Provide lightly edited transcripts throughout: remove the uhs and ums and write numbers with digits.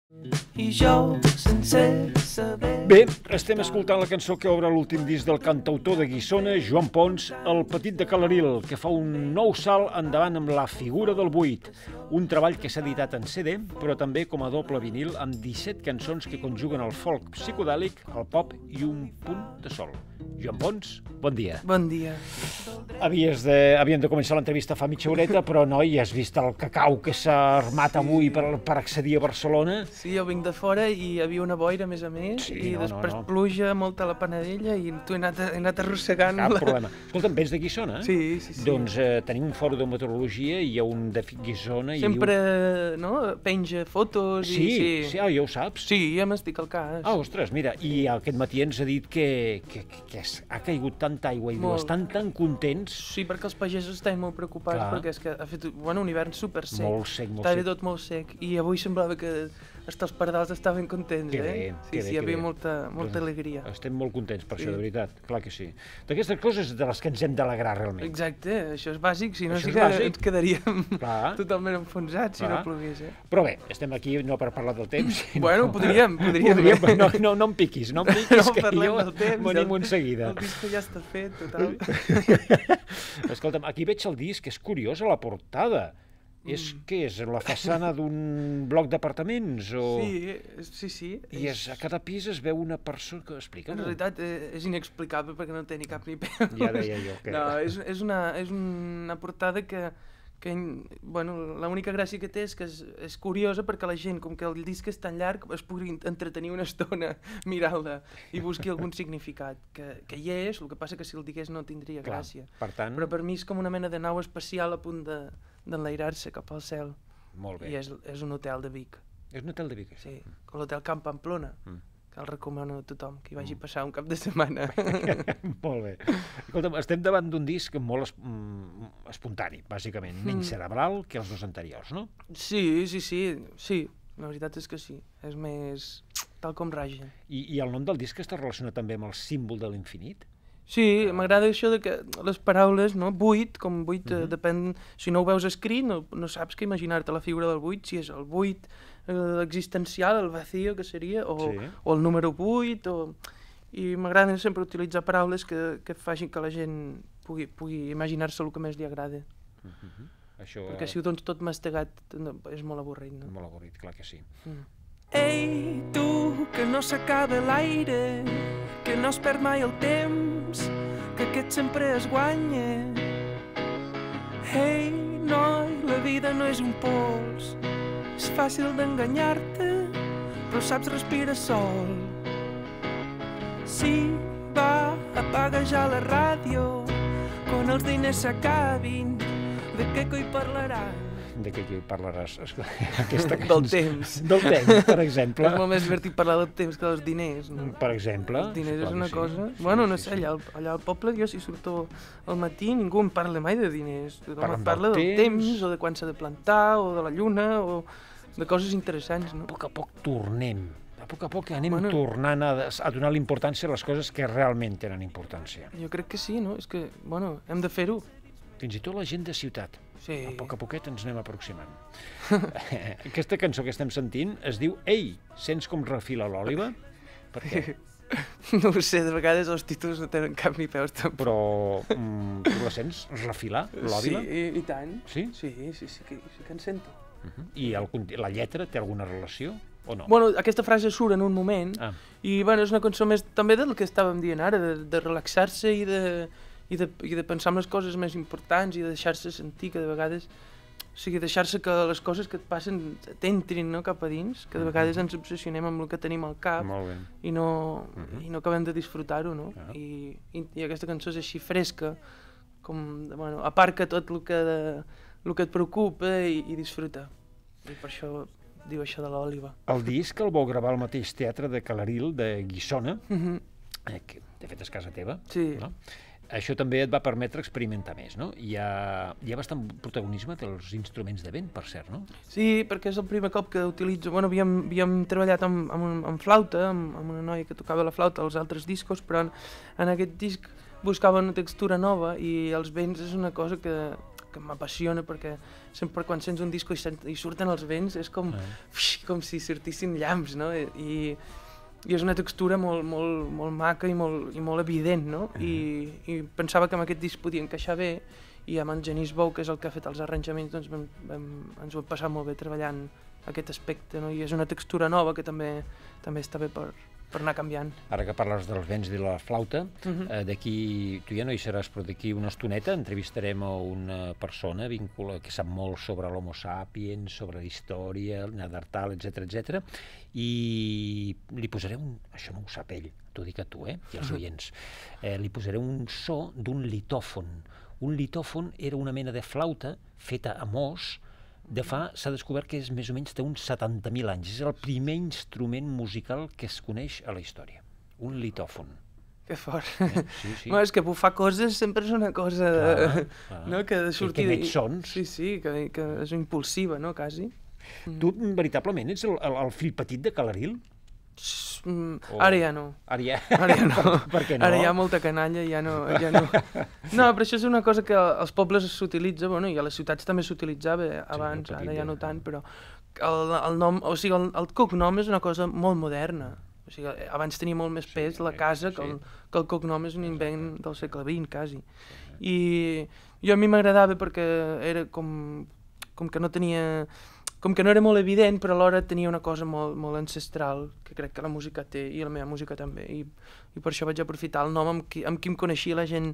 I jo, sense saber... Bé, estem escoltant la cançó que obre l'últim disc del cantautor de Guissona, Joan Pons, El petit de Calaril, que fa un nou salt endavant amb La figura del buit, un treball que s'ha editat en CD, però també com a doble vinil, amb 17 cançons que conjuguen el folk psicodèlic, el pop i un punt de sol. Joan Pons, bon dia. Bon dia. Havíem de començar l'entrevista fa mitja horeta, però noi, has vist el cacau que s'ha armat avui per accedir a Barcelona? Sí, jo vinc de fora i hi havia una boira, a més, Sí, i després no. pluja, molta a la Panadella, i tu he anat arrossegant... Cap problema. Escolta'm, vens de Guissona? Sí. Doncs tenim un fòrum de meteorologia i hi ha un de Guissona i Sempre, diu... no?, penja fotos i... Sí, ja ho saps. Sí, ja m'estic al cas. Ostres, mira, i aquest matí ens ha dit que ha caigut tanta aigua i diu, estan tan contents. Sí, perquè els pagesos estaven molt preocupats, Clar. perquè és que ha fet un hivern super sec. Molt sec. Estava tot molt sec, i avui semblava que els pardals estaven contents, Que bé, Sí, hi havia molta alegria. Estem molt contents per això, de veritat, clar que sí. D'aquestes coses de les que ens hem d'alegrar realment. Exacte, això és bàsic, si no Això sí és que bàsic. ens quedaríem Clar. totalment enfonsats si Clar. no plogués, Però bé, estem aquí no per parlar del temps, sinó... Bueno, podríem. No em piquis, que parlem jo del temps, venim un seguida. El disc ja està fet, total. Escolta'm, aquí veig el disc, és curiós, a la portada. Què és, la façana d'un bloc d'apartaments? O... Sí. I a cada pis es veu una persona... Explica'm. En realitat és inexplicable perquè no té ni cap ni peus. Ja deia jo que... No, és una portada que bueno, l'única gràcia que té és que és curiosa perquè la gent, com que el disc és tan llarg, es pugui entretenir una estona mirant-la i busqui algun significat, que hi és, el que passa que si el digués no tindria gràcia. Per tant... Però per mi és com una mena de nau espacial a punt d'enlairar-se cap al cel. Molt bé. I és un hotel de Vic. És un hotel de Vic? Sí, l'hotel Camp Pamplona. Que el recomano a tothom, que hi vagi a passar un cap de setmana. Molt bé. Escolta'm, estem davant d'un disc molt espontani, bàsicament, menys cerebral que els dos anteriors, no? Sí, la veritat és que sí, és més tal com raja. I el nom del disc està relacionat també amb el símbol de l'infinit? Sí, m'agrada això de que les paraules, no? Buit, com buit, depèn... Si no ho veus escrit, no saps què imaginar-te la figura del buit, si és el buit existencial, el vacío, que seria, o el número 8, i m'agrada sempre utilitzar paraules que facin que la gent pugui imaginar-se el que més li agrada. Perquè si ho dones tot mastegat és molt avorrit, no? Molt avorrit, clar que sí. Ei, tu, que no s'acaba l'aire, que no es perd mai el temps, que aquest sempre es guanya. Ei, noi, la vida no és un pols, és fàcil d'enganyar-te, però saps respirar sol. Sí, va, apaga ja la ràdio, quan els diners s'acabin, de què coi parlaràs? De què hi parlaràs? Del temps. Del temps, per exemple. És molt més divertit parlar del temps que dels diners, no? Per exemple. Els diners és una cosa... Bueno, no sé, allà al poble jo si surto al matí ningú em parla mai de diners. Tothom parla del temps, o de quan s'ha de plantar, o de la lluna, o de coses interessants, no? A poc tornem. A poc anem tornant a donar l'importància a les coses que realment tenen importància. Jo crec que sí, no? És que, bueno, hem de fer-ho. Fins i tot la gent de ciutat. Sí. A poquet ens anem aproximant. Aquesta cançó que estem sentint es diu Ei, sents com refila l'òliba? Per què? No ho sé, de vegades els títols no tenen cap ni peus tampoc. Però tu la sents refilar, l'òliba? Sí, i tant. Sí? Sí que en sento. I la lletra té alguna relació o no? Bueno, aquesta frase surt en un moment i bueno, és una cançó més també del que estàvem dient ara, de relaxar-se i de pensar en les coses més importants i de deixar-se sentir, que de vegades... O sigui, deixar-se que les coses que et passen t'entrin, no, cap a dins, que de vegades ens obsessionem amb el que tenim al cap i no acabem de disfrutar-ho, no? I aquesta cançó és així fresca, com, bueno, aparca tot el que et preocupa i disfruta. I per això diu això de l'òliba. El disc el vau gravar al mateix teatre de Calaril, de Guissona, que de fet és casa teva, no? Això també et va permetre experimentar més, no? Hi ha bastant protagonisme dels instruments de vent, per cert, no? Sí, perquè és el primer cop que utilitzo... Bueno, havíem treballat amb flauta, amb una noia que tocava la flauta als altres discos, però en aquest disc buscava una textura nova i els vents és una cosa que que m'apassiona, perquè sempre quan sents un disco i surten els vents és com si sortissin llamps, no? I és una textura molt maca i molt evident, no? I pensava que amb aquest disc podia encaixar bé, i amb en Genís Bou, que és el que ha fet els arranjaments, doncs ens ho hem passat molt bé treballant aquest aspecte, no? I és una textura nova que també està bé per anar canviant. Ara que parles dels vents i de la flauta, d'aquí, tu ja no hi seràs, però d'aquí una estoneta entrevistarem a una persona que sap molt sobre l'Homo sapiens, sobre la història, el Neandertal, etc, i li posaré això no ho sap ell, t'ho dic a tu, i als oients, li posaré un so d'un litòfon. Un litòfon era una mena de flauta feta a mos, s'ha descobert que és més o menys té uns 70.000 anys. És el primer instrument musical que es coneix a la història. Un litòfon. Que fort. Sí. És que bufar coses sempre és una cosa que ha de sortir... Que emet sons. Sí, que és impulsiva, no, quasi. Tu, veritablement, ets el fill petit de Calaril? Ara ja no. Ara ja no. Per què no? Ara hi ha molta canalla, ja no. No, però això és una cosa que als pobles s'utilitza, i a les ciutats també s'utilitzava abans, ara ja no tant, però el nom, o sigui, el cognom és una cosa molt moderna. O sigui, abans tenia molt més pes la casa que el cognom és un invent del segle XX, quasi. I a mi m'agradava perquè era com que no tenia... Com que no era molt evident, però alhora tenia una cosa molt ancestral, que crec que la música té, i la meva música també, i per això vaig aprofitar el nom amb qui em coneixia la gent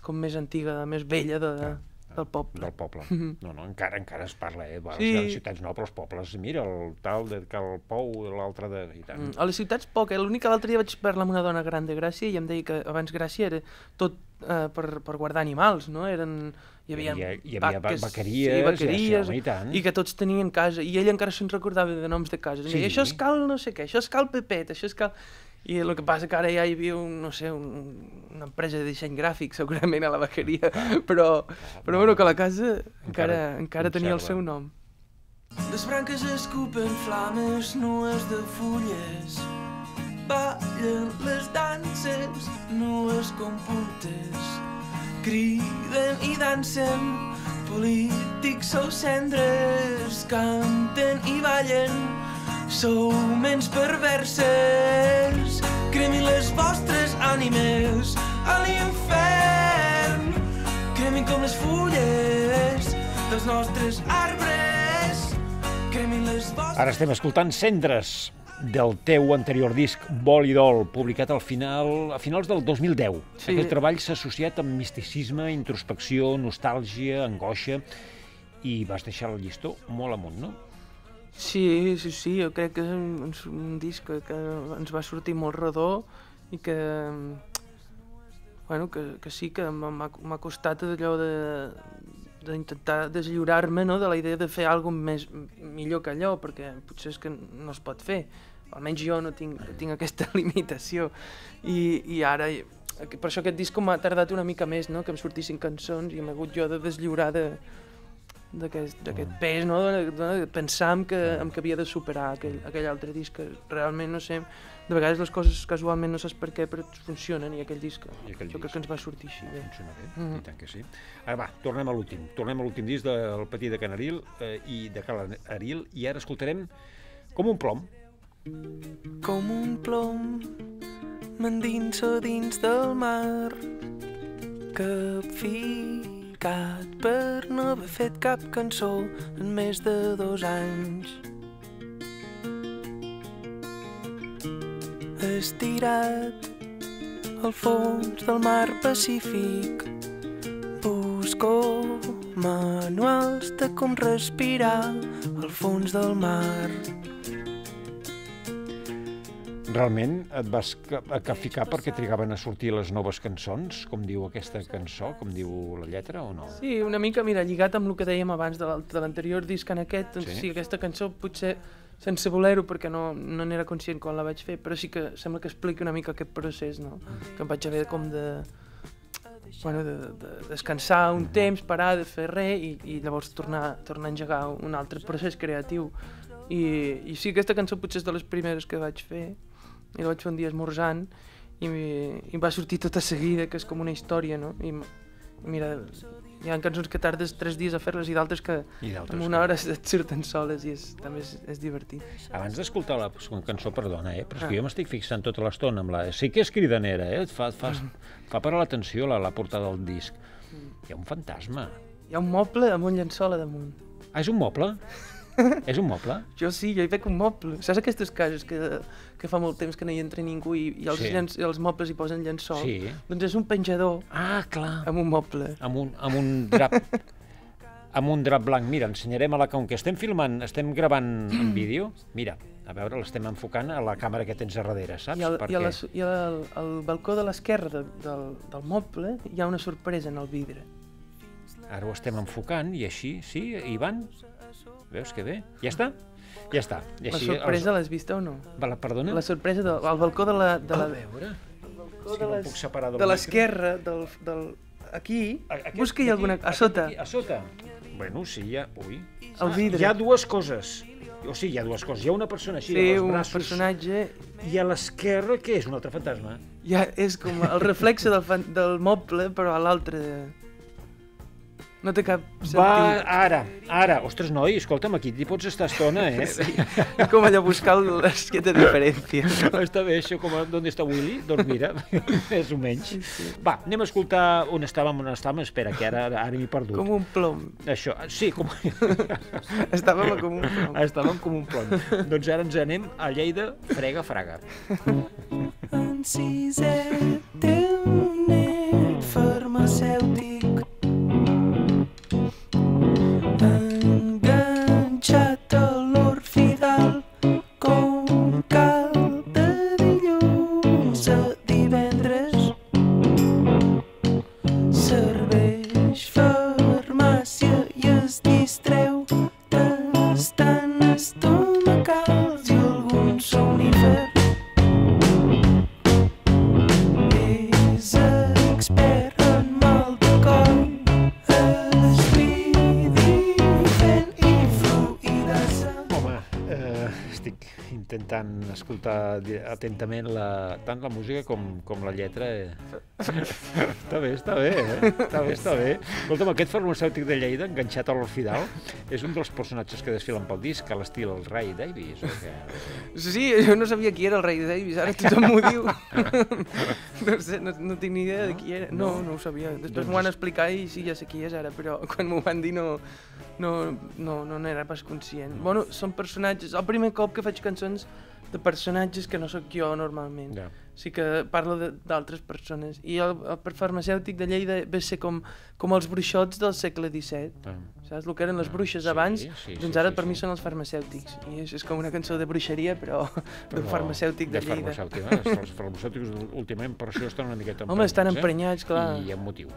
com més antiga, més vella del poble. Del poble. No, encara es parla, a les ciutats no, però els pobles, mira, el tal de Cal Pou, l'altre de... A les ciutats poc, l'únic que l'altre dia vaig parlar amb una dona gran de Gràcia i em deia que abans Gràcia era tot per guardar animals, no? Hi havia vaqueries, i que tots tenien casa, i ell encara se'n recordava de noms de cases. Deia, això és cal no sé què, això és cal Pepet, això és cal... I el que passa que ara ja hi havia, una empresa de disseny gràfic, segurament, a la vaqueria, però que la casa encara tenia el seu nom. Les branques escupen flames nues de fulles, ballen les danses nues com puntes, criden i dansen, polítics sou cendres, canten i ballen, sou ments perverses, cremin les vostres ànimes a l'infern, cremin com les fulles dels nostres arbres, cremin les vostres... Ara estem escoltant Cendres, del teu anterior disc, Vol i Dol, publicat a finals del 2010. Aquest treball s'ha associat amb misticisme, introspecció, nostàlgia, angoixa, i vas deixar el llistó molt amunt, no? Sí, jo crec que és un disc que ens va sortir molt redó i que sí que m'ha costat allò d'intentar deslliurar-me de la idea de fer alguna cosa millor que allò, perquè potser és que no es pot fer. Almenys jo no tinc aquesta limitació. I ara, per això aquest disc m'ha tardat una mica més, que em sortissin cançons i m'he hagut jo de deslliurar d'aquest pes, de pensar que havia de superar aquell altre disc, que realment, no sé, de vegades les coses casualment no saps per què, però funcionen, i aquell disc jo crec que ens va sortir així bé. Funciona bé, i tant que sí. Ara va, tornem a l'últim disc del Petit de Calaril i de Calaril, i ara escoltarem Com un plom. Com un plom m'endinso dins del mar, capficat per no haver fet cap cançó en més de 2 anys. Estirat al fons del mar Pacífic, busco manuals de com respirar al fons del mar. Realment et vas capficar perquè trigaven a sortir les noves cançons, com diu aquesta cançó, com diu la lletra, o no? Sí, una mica, mira, lligat amb el que dèiem abans de l'anterior disc en aquest, doncs sí, aquesta cançó potser sense voler-ho, perquè no n'era conscient quan la vaig fer, però sí que sembla que explica una mica aquest procés, no? Que em vaig haver com de descansar un temps, parar de fer res i llavors tornar a engegar un altre procés creatiu. I sí, aquesta cançó potser és de les primeres que vaig fer, i la vaig fer un dia esmorzant i em va sortir tota seguida, que és com una història, no? I mira, hi ha cançons que tardes 3 dies a fer-les i d'altres que en una hora et surten soles i també és divertit. Abans d'escoltar la cançó, perdona, però és que jo m'estic fixant tota l'estona amb la... Sí que és cridanera, fa parar l'atenció la portada del disc. Hi ha un fantasma. Hi ha un moble amb un llençol a damunt. Ah, és un moble? És un moble? Jo sí, jo hi veig un moble. Saps aquestes cases que fa molt temps que no hi entra ningú i els mobles hi posen llençol? Sí. Doncs és un penjador. Ah, clar. Amb un moble. Amb un drap... amb un drap blanc. Mira, ensenyarem com que estem filmant, estem gravant en vídeo, mira, a veure, l'estem enfocant a la càmera que tens a darrere, saps? I al balcó de l'esquerra del moble hi ha una sorpresa en el vidre. Ara ho estem enfocant i així, sí, hi van. Veus que bé? Ja està? Ja està. I així, la sorpresa l'has vista o no? Perdona? La sorpresa al balcó de la... A veure... De l'esquerra, aquí, busca-hi alguna... A sota. A sota? Bueno, sí, hi ha... Ui. El vidre. Hi ha dues coses. O sigui, hi ha dues coses. Hi ha una persona així, amb els braços... Sí, un personatge... I a l'esquerra, què és? Un altre fantasma? Ja, és com el reflexe del moble, però a l'altre... No té cap sentit. Va, ara. Ostres, noi, escolta'm, aquí t'hi pots estar estona, Sí, com allò buscar l'esqueta diferència. Està bé, això, com d'on està Willy? Doncs mira, més o menys. Sí. Va, anem a escoltar on estàvem, espera, que ara m'he perdut. Com un plom. Això, sí, com... Estàvem com un plom. Estàvem com un plom. Doncs ara ens anem a Lleida, frega, fraga. En sisè té un net farmacèutic enganxat a l'Orfidal com cal de dilluns a divendres. Serveix farmàcia i es distreu tastant estomacals i algun somnífer. És expert en mal de coll, intentant escoltar atentament tant la música com la lletra. Està bé, Està bé. Escolta'm, aquest farmacèutic de Lleida, enganxat a l'Orfidal, és un dels personatges que desfilen pel disc, a l'estil el Ray Davies. Sí, jo no sabia qui era el Ray Davies, ara tothom m'ho diu. No sé, no tinc ni idea de qui era. No ho sabia. Després m'ho van explicar i sí, ja sé qui és ara, però quan m'ho van dir no n'era pas conscient. Bueno, són personatges... El primer cop que faig cançons de personatges que no sóc jo normalment. Sí que parlo d'altres persones. I el farmacèutic de Lleida ve a ser com els bruixots del segle XVII. Saps? El que eren les bruixes abans, doncs ara per mi són els farmacèutics. I és com una cançó de bruixeria, però d'un farmacèutic de Lleida. Els farmacèutics últimament per això estan una miqueta emprenyats. Home, estan emprenyats, clar. I hi ha un motiu.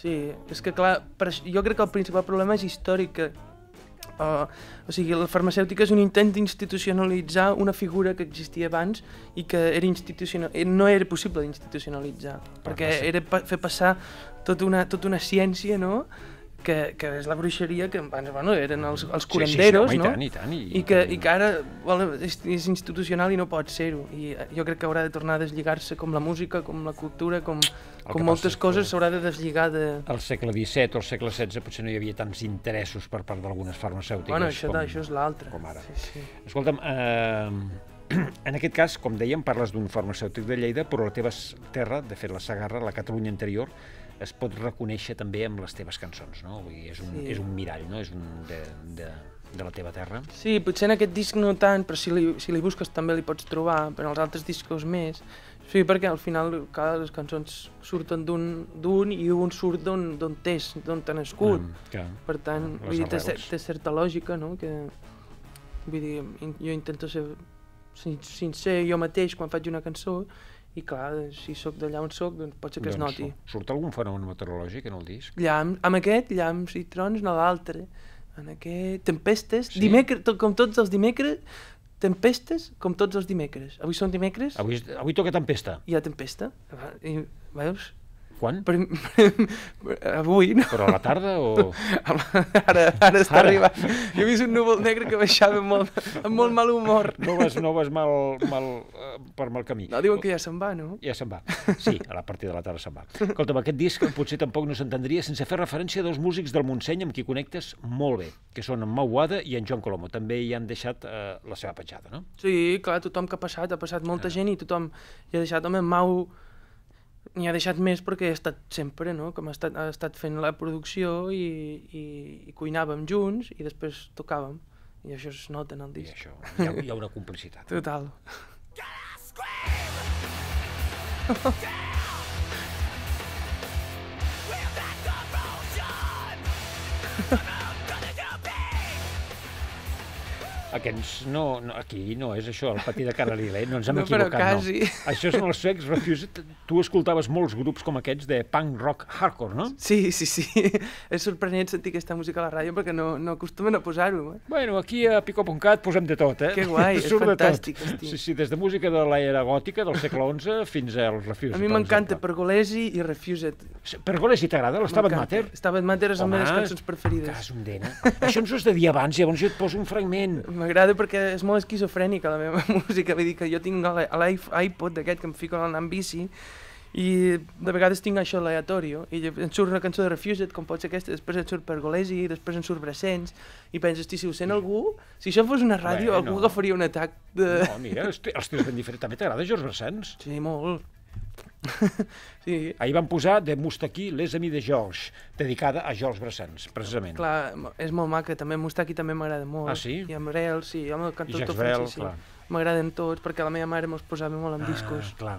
Sí, és que clar, jo crec que el principal problema és històric. O sigui, la farmacèutica és un intent d'institucionalitzar una figura que existia abans i que no era possible d'institucionalitzar, perquè era fer passar tota una ciència, no?, que és la bruixeria, que abans eren els curanderos, no? I que ara és institucional i no pot ser-ho. I jo crec que haurà de tornar a deslligar-se, com la música, com la cultura, com moltes coses s'haurà de deslligar de... Al segle XVII o al segle XVI potser no hi havia tants interessos per part d'algunes farmacèutiques. Bueno, això és l'altre. Com ara. Sí. Escolta'm, en aquest cas, com dèiem, parles d'un farmacèutic de Lleida, però la teva terra, de fet la Segarra, la Catalunya anterior, es pot reconèixer també amb les teves cançons, no? Vull dir, és un mirall, no? És de la teva terra. Sí, potser en aquest disc no tant, però si li busques també li pots trobar, però en els altres discos més. Sí, perquè al final les cançons surten d'un i un surt d'on t'ha nascut. Per tant, té certa lògica, no? Vull dir, jo intento ser sincer jo mateix quan faig una cançó, i clar, si sóc d'allà on sóc, doncs pot ser que es noti. Surt algun fenomen meteorològic en el disc? Amb aquest, llamps i trons, no l'altre. En aquest, tempestes, dimecres, com tots els dimecres, tempestes com tots els dimecres. Avui són dimecres. Avui toca tempesta. Hi ha tempesta. I, veus? Quan? Avui, no? Però a la tarda o...? Ara està arribant. Jo he vist un núvol negre que baixava amb molt mal humor. No vas per mal camí. No, diuen que ja se'n va, no? Ja se'n va. Sí, a la partida de la tarda se'n va. Escolta'm, aquest disc potser tampoc no s'entendria sense fer referència a dos músics del Montseny amb qui connectes molt bé, que són en Mau Boada i en Joan Colomo. També hi han deixat la seva petjada, no? Sí, clar, tothom que ha passat molta gent i tothom hi ha deixat, home, en Mau n'hi ha deixat més perquè ha estat sempre, no? Com ha estat fent la producció i cuinàvem junts i després tocàvem. I això es nota en el disc. I això, hi ha una complicitat. Total. Aquests aquí no és això, el Patí de Carreril, no ens hem però equivocat, quasi. no. Això són els Sex Refused. Tu escoltaves molts grups com aquests de punk rock hardcore, no? Sí. És sorprenent sentir aquesta música a la ràdio perquè no acostumen a posar-ho. Bueno, aquí a Pico.cat posem de tot, Que guai, és fantàstic. Sí, des de música de l'era gòtica del segle XI fins als Refused. A mi m'encanta Pergolesi i Refused. Pergolesi t'agrada? L'Stabat Mater? Stabat Mater és una de les cançons preferides. Cas un dena. Això ens ho has de dir abans, llavors jo et poso un fragment. M'agrada perquè és molt esquizofrènica la meva música, vull dir que jo tinc l'iPod d'aquest que em fico en bici i de vegades tinc això aleatorio i em surt una cançó de Refused com pot ser aquesta, després em surt Pergolesi, després em surt Brassens i penses, si ho sent algú, si això fos una ràdio, algú agafaria un atac de... No, mira, els teus ben diferents. També t'agrada Georges Brassens? Sí, molt. Sí. Ahir van posar de Moustaki, Les Amis de Georges, dedicada a Georges Brassens, precisament. Clar, és molt maca, també Moustaki també m'agrada molt. Ah, sí? I amb Brel, sí, home, el cantautor francès, sí. Clar. M'agraden tots, perquè la meva mare me'ls posava molt en discos. Clar.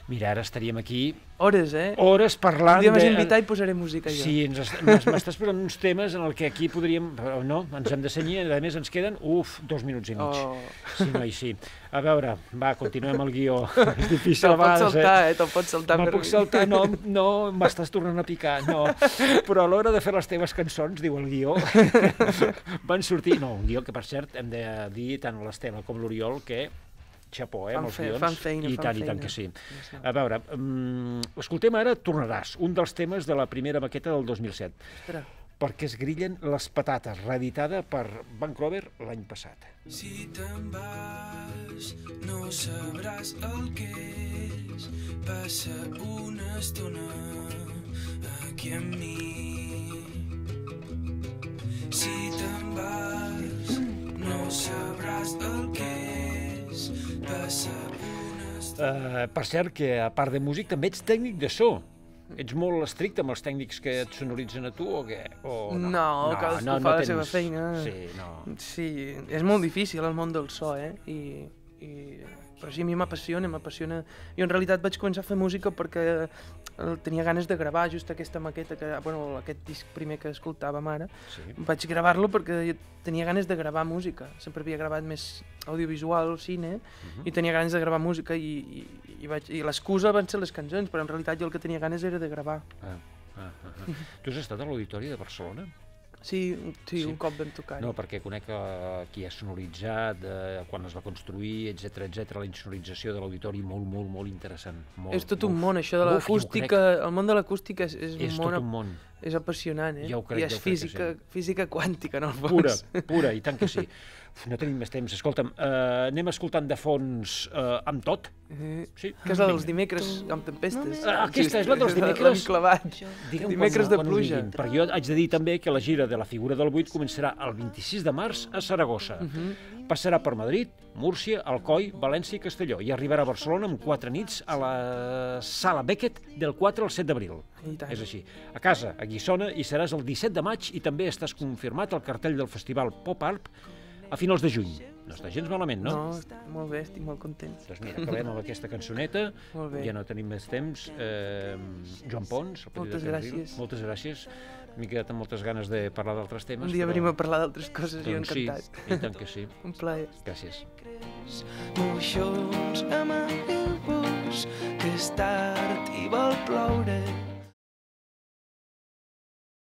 Mira, ara estaríem aquí... Hores, eh? Hores parlant de... Un dia m'has invitat i posaré música, jo. Sí, m'estàs posant uns temes en el que aquí podríem... No, ens hem de cenyir, a més ens queden, 2 minuts i mig. Sí, noi, sí. A veure, va, continuem el guió. És difícil a vegades, Te'l pots saltar. Me'l puc saltar, no, m'estàs tornant a picar, no. Però a l'hora de fer les teves cançons, diu el guió, van sortir... No, un guió que, per cert, hem de dir tant l'Estela com l'Oriol que... Xapó, amb els guions. Fan feina. I tant que sí. A veure, escoltem ara Tornaràs, un dels temes de la primera maqueta del 2007. Espera. Perquè es grillen les patates, reeditada per Vancouver l'any passat. Si te'n vas, no sabràs el que és passar una estona aquí amb mi. Si te'n vas, no sabràs el que és passar una estona... Per cert, que a part de músic també ets tècnic de so. Ets molt estricte amb els tècnics que et sonoritzen a tu o què? No, cadascú fa la seva feina. Sí, és molt difícil el món del so, però sí, a mi m'apassiona. Jo en realitat vaig començar a fer música perquè tenia ganes de gravar just aquesta maqueta, aquest disc primer que escoltàvem ara. Vaig gravar-lo perquè tenia ganes de gravar música. Sempre havia gravat més audiovisual, cine, i tenia ganes de gravar música i l'excusa van ser les cançons, però en realitat jo el que tenia ganes era de gravar. Tu has estat a l'Auditori de Barcelona? Sí, un cop vam tocar. No, perquè conec qui ha sonoritzat, quan es va construir, etc. La insonorització de l'auditori, molt interessant. És tot un món, això de l'acústica, el món de l'acústica és tot un món. És apassionant, Ja ho crec, i és física quàntica, en el fons. Pura, i tant que sí. No tenim més temps. Escolta'm, anem escoltant de fons Amb tot? Sí. Que és la dels dimecres amb tempestes. Aquesta és la dels dimecres? L'hem clavat. Dimecres de pluja. Perquè jo haig de dir també que la gira de la Figura del Buit començarà el 26 de març a Saragossa. Passarà per Madrid, Múrcia, Alcoi, València i Castelló i arribarà a Barcelona amb 4 nits a la Sala Beckett del 4 al 7 d'abril. És així. A casa, a Guissona, i seràs el 17 de maig i també estàs confirmat al cartell del festival Pop Art a finals de juny. No està gens malament, no? No, molt bé, estic molt content. Doncs mira, acabem amb aquesta cançoneta. Ja no tenim més temps. Joan Pons, el Petit de Carreril. Moltes gràcies. M'he quedat amb moltes ganes de parlar d'altres temes. Un dia venim a parlar d'altres coses, jo encantat. Sí, i tant que sí. Un plaer. Gràcies. Moixons amarillos que està